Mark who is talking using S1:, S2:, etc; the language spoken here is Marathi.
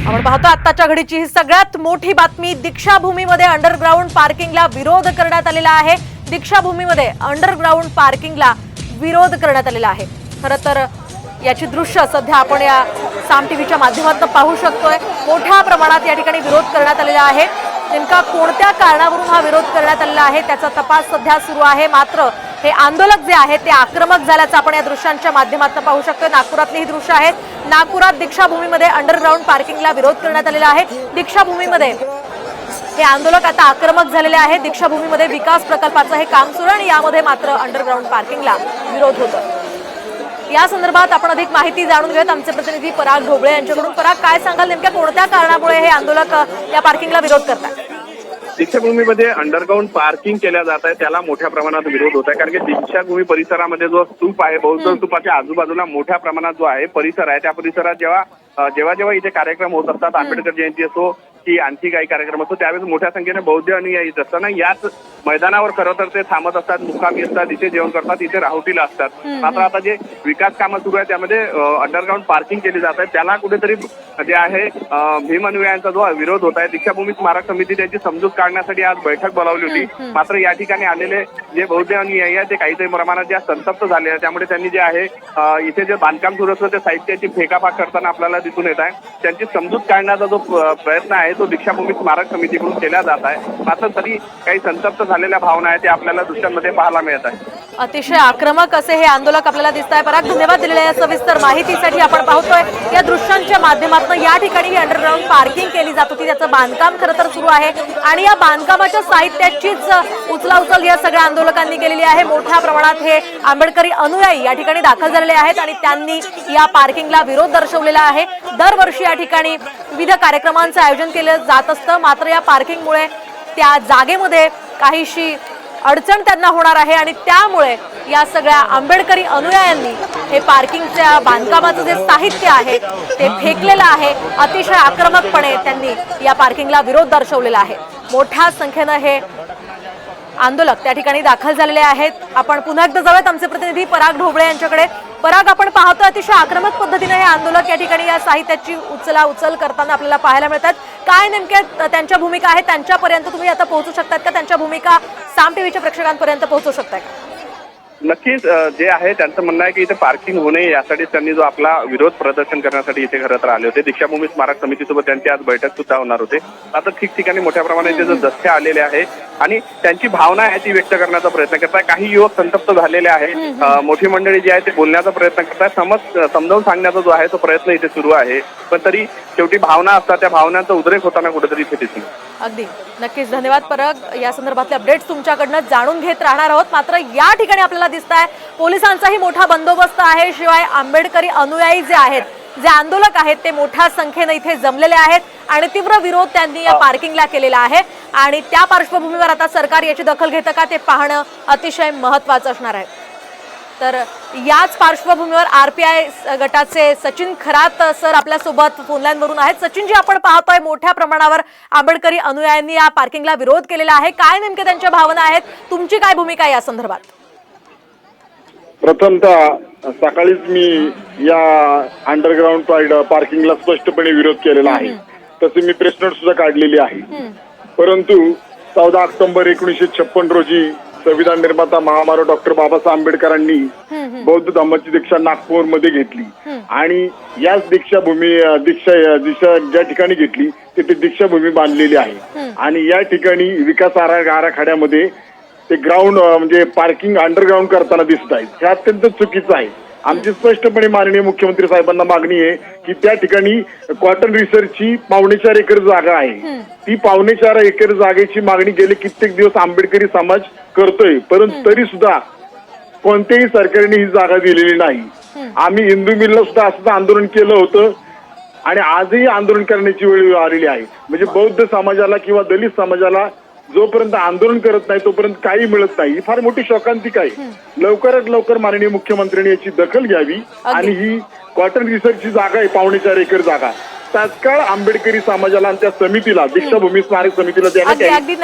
S1: आपण पाहतो आत्ताच्या घडीची ही सगळ्यात मोठी बातमी। दीक्षाभूमीमध्ये अंडरग्राउंड पार्किंगला विरोध करण्यात आलेला आहे। दीक्षाभूमीमध्ये अंडरग्राउंड पार्किंगला विरोध करण्यात आलेला आहे। खरं तर याची दृश्य सध्या आपण या साम टीव्हीच्या माध्यमातून पाहू शकतोय। मोठ्या प्रमाणात या ठिकाणी विरोध करण्यात आलेला आहे। नेमका कोणत्या कारणावरून हा विरोध करण्यात आलेला आहे त्याचा तपास सध्या सुरू आहे। मात्र हे आंदोलक जे आहे ते आक्रमक झाल्याचं आपण या दृश्यांच्या माध्यमातून पाहू शकतो। नागपुरातली ही दृश्य आहेत। नागपुरात दीक्षाभूमीमध्ये अंडरग्राउंड पार्किंगला विरोध करण्यात आलेला आहे। दीक्षाभूमीमध्ये हे आंदोलक आता आक्रमक झालेले आहेत। दीक्षाभूमीमध्ये विकास प्रकल्पाचं हे काम सुरू आणि यामध्ये मात्र अंडरग्राउंड पार्किंगला विरोध होतो। या संदर्भात आपण अधिक माहिती जाणून घेऊयात आमचे प्रतिनिधी पराग ढोबळे यांच्याकडून। पराग, काय सांगाल, नेमक्या कोणत्या कारणामुळे हे आंदोलक या पार्किंगला विरोध करतात?
S2: दीक्षाभूमीमध्ये अंडरग्राउंड पार्किंग केल्या जात आहे त्याला मोठ्या प्रमाणात विरोध होत आहे। कारण की दीक्षाभूमी परिसरामध्ये जो स्तूप आहे, बौद्ध स्तूपाच्या आजूबाजूला मोठ्या प्रमाणात जो आहे परिसर आहे, त्या परिसरात जेव्हा इथे कार्यक्रम होत असतात, आंबेडकर जयंती असो की आणखी काही कार्यक्रम असतो, त्यावेळेस मोठ्या संख्येने बौद्ध अनुयायी येत असताना याच मैदानावर खरं तर ते थांबत असतात, मुक्कामी असतात, इथे जेवण करतात, इथे राहुटीला असतात। मात्र आता जे विकास कामं सुरू आहे त्यामध्ये अंडरग्राउंड पार्किंग केली जात आहे, त्याला कुठेतरी जे आहे भीम अनुयायांचा जो विरोध होत आहे। दीक्षाभूमी स्मारक समिती त्याची समजूत काढण्यासाठी आज बैठक बोलावली होती। मात्र या ठिकाणी आलेले जे बौद्ध अनुयायी आहेत ते काहीतरी प्रमाणात ज्या संतप्त झाले आहेत, त्यामुळे त्यांनी जे आहे इथे जे बांधकाम सुरू असतं ते साहित्याची फेकाफाक करताना आपल्याला दिसून येत आहे। त्यांची समजूत काढण्याचा जो प्रयत्न आहे तो दीक्षाभूमी स्मारक समितीकडून केला जात आहे। मात्र तरी काही संतप्त झालेल्या भावना आहेत ते आपल्याला दृश्यांमध्ये पाहायला मिळत आहे।
S1: अतिशय आक्रमक असे हे आंदोलक आपल्याला दिसत आहे। पराग, धन्यवाद दिलेल्या या सविस्तर माहितीसाठी। आपण पाहतोय या दृश्यांच्या माध्यमातून या ठिकाणी अंडरग्राउंड पार्किंग केली जात होती, त्याचं बांधकाम खरं तर सुरू आहे आणि या बांधकामाच्या साहित्याचीच उचलाउचल या सगळ्या आंदोलकांनी केलेली आहे। मोठ्या प्रमाणात हे आंबेडकरी अनुयायी या ठिकाणी दाखल झालेले आहेत आणि त्यांनी या पार्किंगला विरोध दर्शवलेला आहे। दरवर्षी या ठिकाणी विविध कार्यक्रमांचं आयोजन केलं जात असतं, मात्र या पार्किंगमुळे त्या जागेमध्ये काहीशी अडचण त्यांना होणार आहे आणि त्यामुळे या सगळ्या आंबेडकरी अनुयायांनी हे पार्किंगच्या बांधकामाचं जे साहित्य आहे ते फेकलेलं आहे। अतिशय आक्रमकपणे त्यांनी या पार्किंगला विरोध दर्शवलेला आहे। मोठ्या संख्येनं हे आंदोलक त्या ठिकाणी दाखल झालेले आहेत। आपण पुन्हा एकदा जाऊयात आमचे प्रतिनिधी पराग ढोबळे यांच्याकडे। पराग, आपण पाहतो अतिशय आक्रमक पद्धतीने हे आंदोलक या ठिकाणी या साहित्याची उचल करताना आपल्याला पाहायला मिळतात। काय नेमक्या त्यांच्या भूमिका आहे, त्यांच्यापर्यंत तुम्ही आता पोहोचू शकतात का? त्यांच्या भूमिका साम टीव्हीच्या प्रेक्षकांपर्यंत पोहोचू शकताय का?
S2: नक्कीच जे आहे त्यांचं म्हणणं आहे की इथे पार्किंग होऊ नये यासाठी त्यांनी जो आपला विरोध प्रदर्शन करण्यासाठी इथे खरं तर आले होते। दीक्षाभूमी स्मारक समितीसोबत त्यांची आज बैठक सुद्धा होणार होते। आता ठिकठिकाणी मोठ्या प्रमाणात इथे जथ्थे आलेले आहे आणि त्यांची भावना आहे ती व्यक्त करण्याचा प्रयत्न करताय। काही युवक संतप्त झालेले आहेत, मोठी मंडळी जी आहे ते बोलण्याचा प्रयत्न करताय, समजावून सांगण्याचा जो आहे तो प्रयत्न इथे सुरू आहे। पण तरी शेवटी भावना असतात, त्या भावनांचा उद्रेक होताना कुठेतरी इथे दिसतो।
S1: अगदी नक्कीच, धन्यवाद पराग। या संदर्भातले अपडेट्स तुमच्याकडनं जाणून घेत राहणार आहोत। मात्र या ठिकाणी आपल्याला दिसत आहे पोलिसांचाही मोठा बंदोबस्त आहे। शिवाय आंबेडकरी अनुयायी जे आहेत, जे आंदोलक आहेत ते मोठ्या संख्येने इथे जमलेले आहेत आणि तीव्र विरोध त्यांनी या पार्किंगला केलेला आहे आणि त्या पार्श्वभूमीवर आता सरकार याची दखल घेतं का ते पाहणं अतिशय महत्त्वाचं असणार आहे। तर याच पार्श्वभूमीवर आरपीआय गटाचे सचिन खरात सर आपल्यासोबत फोनलाईन वरून आहेत। सचिनजी, आपण पाहतोय मोठ्या प्रमाणावर आंबेडकरी अनुयायांनी या पार्किंगला विरोध केलेला आहे, काय नेमके त्यांच्या भावना आहेत, तुमची काय भूमिका आहे या संदर्भात?
S3: प्रथमतः सकाळीच मी या अंडरग्राउंड पार्किंगला स्पष्टपणे विरोध केलेला आहे। तसे मी प्रेस नोट सुद्धा काढलेली आहे। परंतु 14 ऑक्टोबर 1956 रोजी संविधान निर्माता महामानव डॉक्टर बाबासाहेब आंबेडकरांनी बौद्ध धम्माची दीक्षा नागपूरमध्ये घेतली आणि याच दीक्षा ज्या ठिकाणी घेतली तिथे दीक्षाभूमी बांधलेली आहे आणि या ठिकाणी विकास आराखड्यामध्ये ते ग्राउंड म्हणजे पार्किंग अंडरग्राउंड करताना दिसत आहे। हे अत्यंत चुकीचं आहे। आमची स्पष्टपणे माननीय मुख्यमंत्री साहेबांना मागणी आहे की त्या ठिकाणी कॉटन रिसर्चची 4.25 एकर जागा आहे, ती 4.25 एकर जागेची मागणी गेले कित्येक दिवस आंबेडकरी समाज करतोय, परंतु तरी सुद्धा कोणत्याही सरकारने ही जागा दिलेली नाही। आम्ही हिंदू मिलला सुद्धा असं आंदोलन केलं होतं आणि आजही आंदोलन करण्याची वेळ आलेली आहे। म्हणजे बौद्ध समाजाला किंवा दलित समाजाला जोपर्यंत आंदोलन करत नाही तोपर्यंत काही मिळत नाही। ही फार मोठी शोकांतिका आहे। लवकरात लवकर माननीय मुख्यमंत्र्यांनी याची दखल घ्यावी आणि ही कॉटन रिसर्चची जागा आहे 4.25 एकर जागा तात्काळ आंबेडकरी समाजाला आणि त्या समितीला दीक्षाभूमी स्मारक समितीला देण्यात यावी।